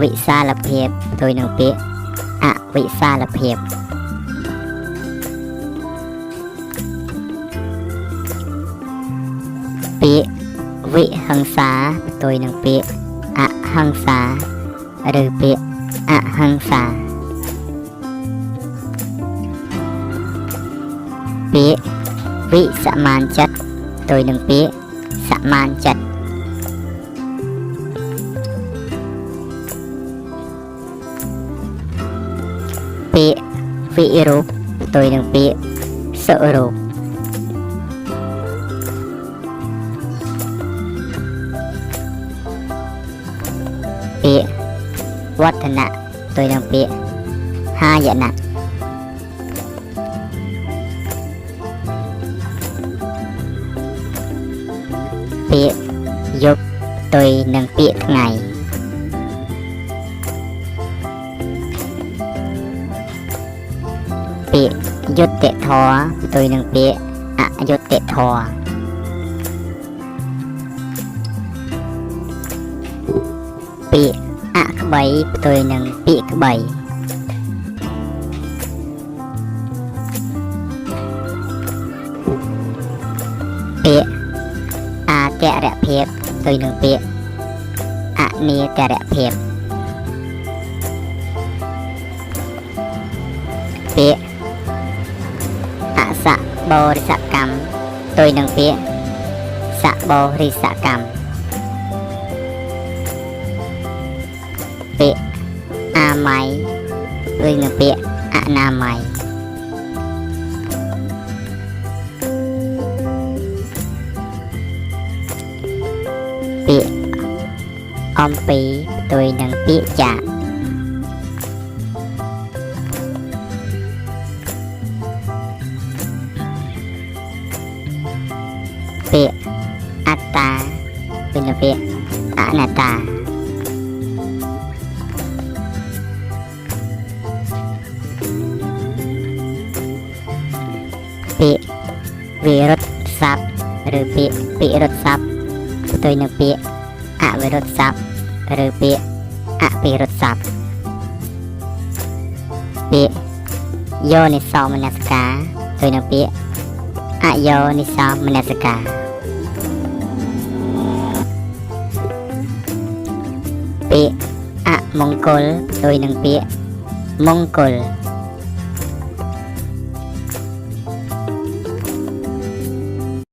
វិសាលភាពផ្ទុយនឹងពាក្យអវិសាលភាពពាក្យវិហិង្សាផ្ទុយនឹងពាក្យអហិង្សាឬពាក្យអហិង្សាពាក្យវិសមានចិត្តផ្ទុយនឹងពាក្យសមានចិត្តពាក្យវិរូបផ្ទុយនឹងពាក្យសុរូបពាក្យវឌ្ឍនៈផ្ទុយនឹងពាក្យហាយណៈពាក្យយប់ផ្ទុយនឹងពាក្យថ្ងៃពាក្យយុត្តិធម៌ផ្ទុយនឹងពាក្យអយុត្តិធម៌ពាក្យអក្បីផ្ទុយនឹងពាក្យក្បីពាក្យអតរភាពផ្ទុយនឹងពាក្យអនេតរភាពពាក្យអសបរិសកម្មផ្ទុយនឹងពាក្យសបរិសកម្មពាក្យអាម័យផ្ទុយនឹងពាក្យអនាម័យពាក្យអំពីផ្ទុយនឹងពាក្យចាកពាក្យអត្តាផ្ទុយនឹងពាក្យអនត្តាពាក្យវិរុទ្ធស័ព្ទឬពាក្យពិរុទ្ធស័ព្ទផ្ទុយនឹងពាក្យអវិរុទ្ធស័ព្ទឬពាក្យអពិរុទ្ធស័ព្ទពាក្យយោនិសោមនសិកាផ្ទុយនឹងពាក្យអយោនិសោមនសិកាពាក្យអមង្គលផ្ទុយនឹងពាក្យមង្គល